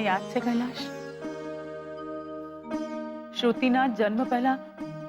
યાદ છે કૈલાશ? શ્રુતિના જન્મ પહેલા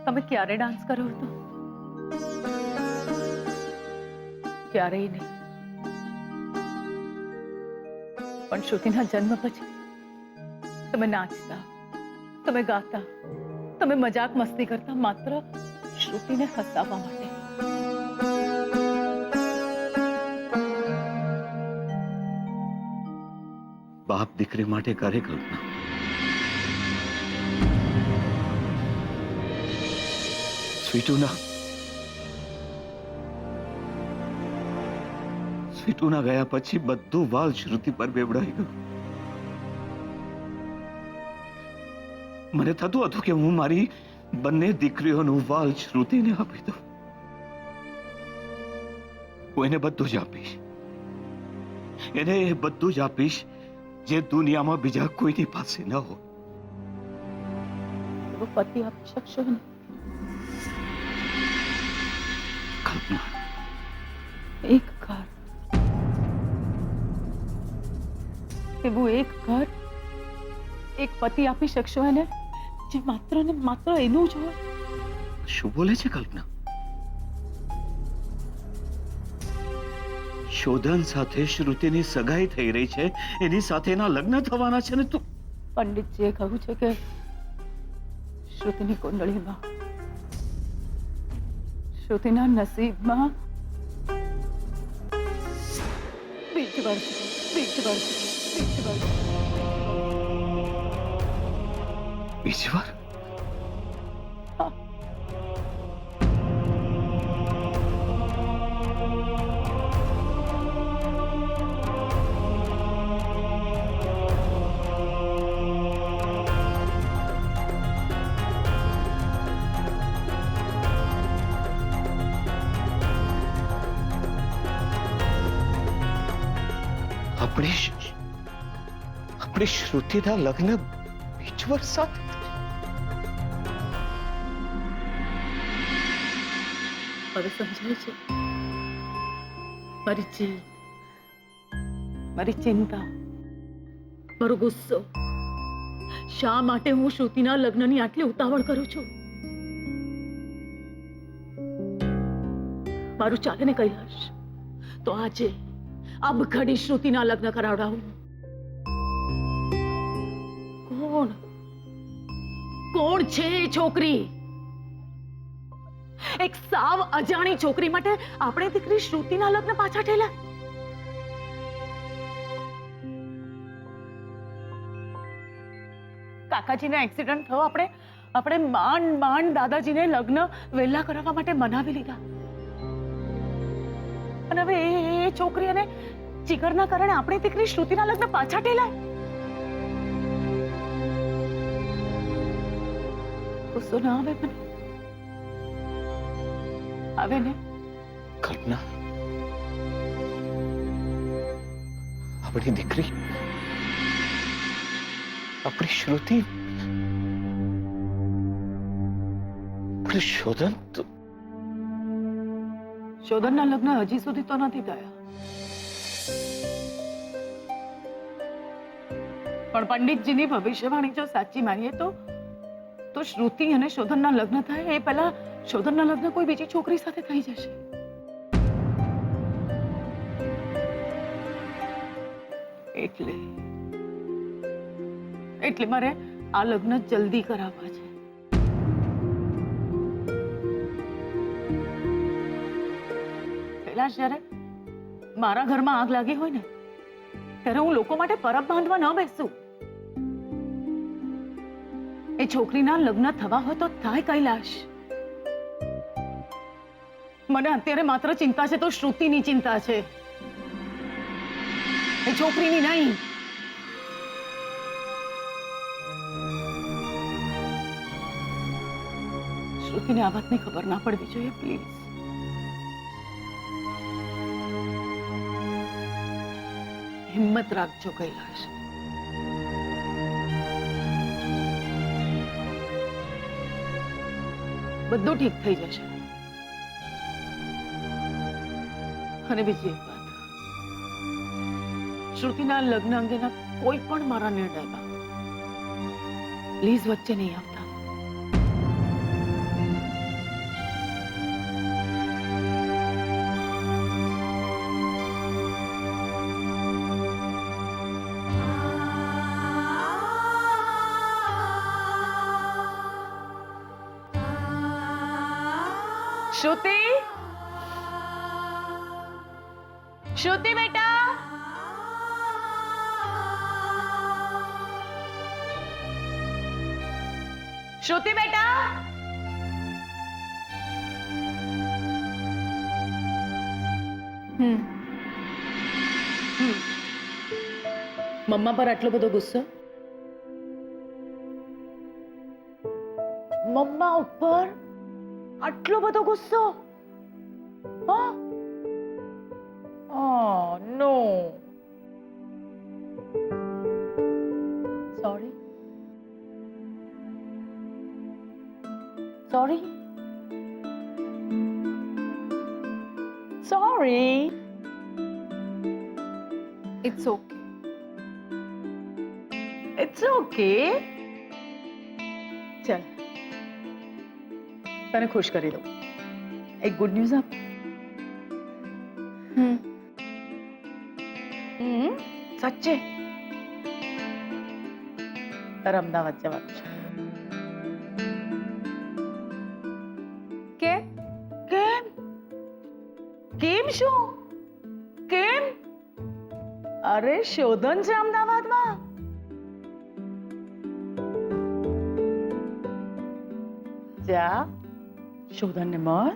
તમે ક્યારે ડાન્સ કર્યો હતો? ક્યારેય નહીં. પણ શ્રુતિના જન્મ પછી તમે નાચતા, તમે ગાતા, તમે મજાક મસ્તી કરતા માત્ર શ્રુતિને હસાવવા માટે. બાપ દીકરી માટે કરે કલ્પના. સ્વીટુના ગયા પછી બધું વાલ શ્રુતિ પર બેવડાઈ ગયું. મને થતું હતું કે હું મારી બંને દીકરીઓનું વાલ શ્રુતિને આપી દઉં. હું એને બધું જ આપીશ. એને એ બધું જ આપીશ જે દુનિયામાં બીજા કોઈની પાસે ન હોય. પતિ આપી શકશો ને? કલ્પના, એક ઘર, એવું એક ઘર, એક પતિ આપી શકશો એને જે માત્ર ને માત્ર એનું જ હોય? શું બોલે છે કલ્પના? શોધન સાથે શ્રુતિની સગાઈ થઈ રહી છે, એની સાથેના લગ્ન થવાના છે ને તું? પંડિતજીએ કહ્યું છે કે શ્રુતિની કુંડળીમાં, શ્રુતિના નસીબમાં બીજવાર આપણે શ્રુતિના લગ્ન બીજવાર સાથે. હવે સમજાય છે મારી જીદ, મારી ચિંતા, મારો ગુસ્સો, શા માટે હું શ્રુતિના લગ્નની આટલી ઉતાવળ કરું છું. મારું ચાલે ને કૈલાશ, તો આજે અબ ઘડી શ્રુતિના લગ્ન કરાવડાવું. કોણ કોણ છે એ છોકરી? એક સાવ અજાણી છોકરી માટે આપણે દીકરી શ્રુતિના લગ્ન પાછા ઠેલા. કાકાજીને એક્સિડન્ટ થયો, આપણે માંડ દાદાજીને લગ્ન વહેલા કરાવવા માટે મનાવી લીધા. અને હવે એ છોકરી અને જીગરના કારણે આપણી દીકરી શ્રુતિના લગ્ન પાછા ઠેલાય. ગુસ્સો ના આવે મને? આવે ને? કલ્પના, આપણી દીકરી, આપણી શ્રુતિ, શોધનના લગ્ન હજી સુધી તો નથી થયા. પણ પંડિતજીની ભવિષ્યવાણી જો સાચી માનીએ તો શ્રુતિ અને શોધનના લગ્ન થાય એ પહેલા શોધનના લગ્ન કોઈ બીજી છોકરી સાથે થઈ જશે. એટલે મારે આ લગ્ન જલ્દી કરાવવા છે. કૈલાશ, જ્યારે મારા ઘરમાં આગ લાગી હોય ને ત્યારે હું લોકો માટે પરબ બાંધવા ન બેસું. એ છોકરીના લગ્ન થવા હોય તો થાય કૈલાશ. મને અત્યારે માત્ર ચિંતા છે તો શ્રુતિની ચિંતા છે, એ છોકરીની નહીં. શ્રુતિને આ વાતની ખબર ના પડવી જોઈએ પ્લીઝ. હિંમત રાખજો કૈલાશ. બધું ઠીક થઈ જશે. અને બીજી એક વાત, શ્રુતિના લગ્ન અંગેના કોઈ પણ મારા નિર્ણયમાં પ્લીઝ વચ્ચે નહીં આવતા. श्रुति, श्रुति बेटा, श्रुति बेटा, मम्मा पर आटलो बधो गुस्सो? मम्मा ऊपर આટલો બધો ગુસ્સો? હા? Oh no. Sorry. Sorry. Sorry. It's okay. It's okay. चल તને ખુશ કરી દઉં. એક ગુડ ન્યૂઝ આપ. સાચે તારે અમદાવાદ જવાનું છે. કેમ? કેમ શું? કેમ? અરે શોધન છે અમદાવાદમાં. જા શોધનને મળ,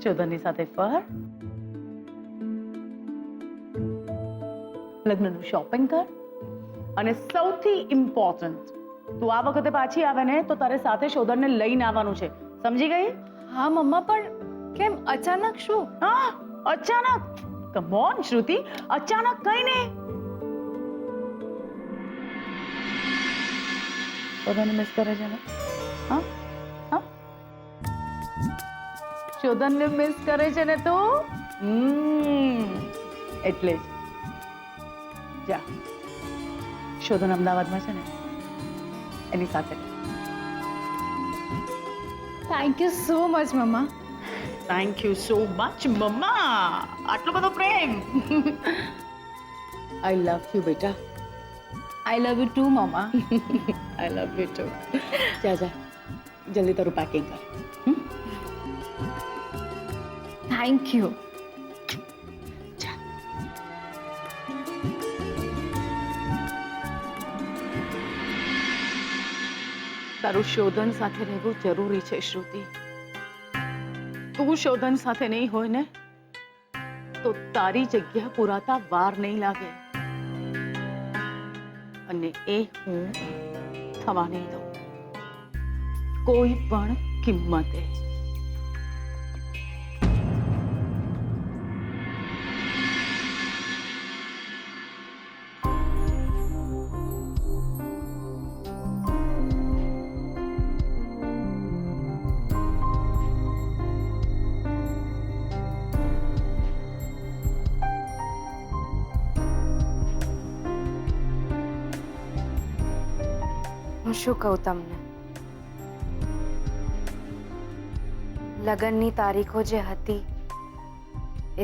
શોધનની સાથે ફર, લગ્નનું શોપિંગ કર અને સૌથી ઇમ્પોર્ટન્ટ તું આ વખતે પાછી આવે ને તો તારે સાથે શોધનને લઈને આવવાનું છે. સમજી ગઈ? હા મમ્મા, પણ કેમ અચાનક શું? હા અચાનક. કમ ઓન શ્રુતિ, અચાનક કઈ નહીં. શોધનને મિસ કરે છે ને? હા હા, શોધનને મિસ કરે છે ને તું? એટલે જ જા, શોધન અમદાવાદમાં છે ને એની સાથે. થેન્ક યુ સો મચ મમ્મા. થેન્ક યુ સો મચ મમ્મા. આટલો બધો પ્રેમ. આઈ લવ યુ બેટા. આઈ લવ યુ ટુ મમ્મા. I love you too. જા જા જલ્દી તારું પેકિંગ કર. Thank you. તારું શોધન સાથે રહેવું જરૂરી છે શ્રુતિ. તું શોધન સાથે નહીં હોય ને તો તારી જગ્યા પુરાતા વાર નહીં લાગે, અને એ હું થવા નહીં દઉં કોઈ પણ કિંમતે. હું શું કહું તમને? લગ્નની તારીખો જે હતી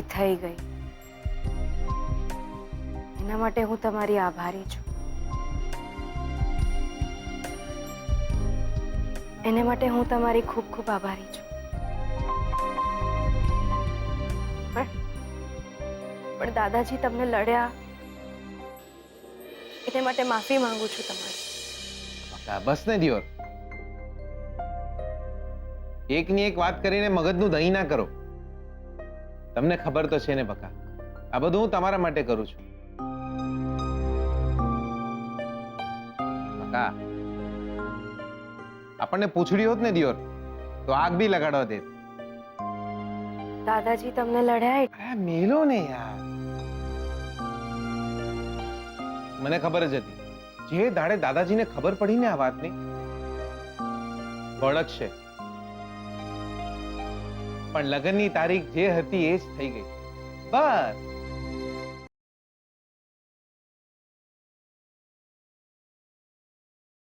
એ થઈ ગઈ. એના માટે હું તમારી આભારી છું. એને માટે હું તમારી ખૂબ ખૂબ આભારી છું. પણ દાદાજી તમને લડ્યા એને માટે માફી માંગુ છું તમારી. બસ ને દિયોર, એકની એક વાત કરીને મગજનું દહીં ના કરો. તમને ખબર તો છે ને બકા, આ બધું હું તમારા માટે કરું છું. બકા, આપણને પૂછડી હોત ને દિયોર તો આગ બી લગાડવા દે. દાદાજી તમને લડ્યા? અરે મેલો ને યાર, મને ખબર જ હતી જે દાડે દાદાજીને ખબર પડી ને આ વાતની ભડકશે. પણ લગ્નની તારીખ જે હતી એ જ થઈ ગઈ. બસ